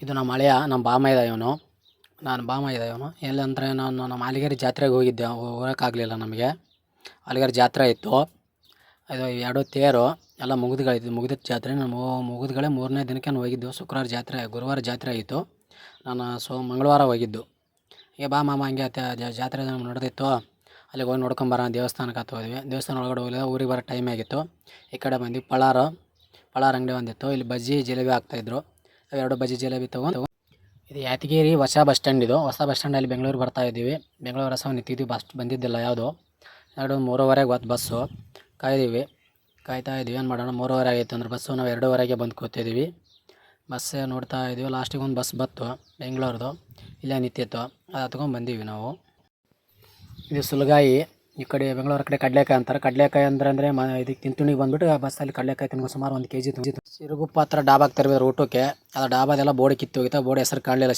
ಇದು ನಮ್ಮ ಹಳೆಯ ನಮ್ಮ ಬಾಮ ಇದ್ದ ಇವನು. ಎಲ್ಲಂದರೆ ನಮ್ಮ ಅಲಿಗೇರಿ ಜಾತ್ರೆಗೆ ಹೋಗಿದ್ದೆ, ಹೋಗೋಕ್ಕಾಗಲಿಲ್ಲ ನಮಗೆ. ಅಲಿಗೇರಿ ಜಾತ್ರೆ ಇತ್ತು, ಅದು 2 ತೇರು ಎಲ್ಲ ಮುಗಿದಿತ್ತು ಜಾತ್ರೆ. ನಾನು ಮುಗಿದ್ಗಳೇ 3ನೇ ದಿನಕ್ಕೆ ಹೋಗಿದ್ದು. ಶುಕ್ರವಾರ ಜಾತ್ರೆ, ಗುರುವಾರ ಜಾತ್ರೆ ಆಗಿತ್ತು. ನಾನು ಮಂಗಳವಾರ ಹೋಗಿದ್ದು. ಈಗ ಬಾ ಮಾಮ ಹಂಗೆ ಜಾತ್ರೆ ನಡೆದಿತ್ತು, ಅಲ್ಲಿಗೆ ಹೋಗಿ ನೋಡ್ಕೊಂಬರ ದೇವಸ್ಥಾನಕ್ಕೆ ಹೋದ್ವಿ. ದೇವಸ್ಥಾನ ಒಳಗಡೆ ಹೋಗಲಿಲ್ಲ, ಊರಿಗೆ ಬರೋ ಟೈಮ್ ಆಗಿತ್ತು. ಈ ಕಡೆ ಬಂದು ಪಳಾರ ಅಂಗಡಿ ಬಂದಿತ್ತು. ಇಲ್ಲಿ ಬಜ್ಜಿ ಜಿಲೇಬಿ ಹಾಕ್ತಾಯಿದ್ರು. 2 ಬಜ್ಜಿ ಜಿಲೇಬಿ ತೊಗೊಂಡು ಇದು ಯಾದಗಿರಿ ಹೊಸ ಬಸ್ ಸ್ಟ್ಯಾಂಡ್. ಇದು ಹೊಸ ಬಸ್ ಸ್ಟ್ಯಾಂಡಲ್ಲಿ ಬೆಂಗಳೂರು ಬರ್ತಾಯಿದ್ದೀವಿ. ಬೆಂಗಳೂರು ಹೊಸ ನಿಂತಿದ್ವಿ, ಬಸ್ ಬಂದಿದ್ದಿಲ್ಲ ಯಾವುದು. 3:30ಗೆ ಹೊತ್ತು ಬಸ್ಸು ಕಾಯ್ತಾ ಇದ್ವಿ. ಏನು ಮಾಡೋಣ, 3:30 ಆಗಿತ್ತು ಅಂದ್ರೆ ಬಸ್ಸು. ನಾವು 2:15ಗೆ ಬಂದು ಕೂತಿದ್ದೀವಿ. ಬಸ್ಸೇ ನೋಡ್ತಾ ಇದ್ವಿ. ಲಾಸ್ಟಿಗೆ ಒಂದು ಬಸ್ ಬತ್ತು ಬೆಂಗಳೂರದು, ಇಲ್ಲೇ ನಿಂತಿತ್ತು. ಅದು ಹತ್ಕೊಂಡು ಬಂದೀವಿ ನಾವು. ಇದು ಸುಲಗಾಯಿ. ಈ ಕಡೆ ಬೆಂಗಳೂರು ಕಡೆ ಕಡಲೆಕಾಯಿ ಅಂತಾರೆ. ಕಡಲೆಕಾಯಿ ಅಂದರೆ ಇದಕ್ಕೆ ತಿಂತುಣಿಗೆ ಬಂದುಬಿಟ್ಟು ಬಸ್ಸಲ್ಲಿ ಕಡಲೆಕಾಯಿ ತಿನ್ಕೊಂಡು ಸುಮಾರು 1 kg ಸಿರುಗುಪ್ಪ ಹತ್ರ ಡಾಬಾಗೆ ತರಬೇರು ಊಟಕ್ಕೆ. ಅದು ಡಾಬಾದೆಲ್ಲ ಬೋರ್ಡ್ ಕಿತ್ತೋಗಿತ್ತು. ಬೋರ್ಡ್ ಹೆಸರು ಕಾಣಲಿಲ್ಲ.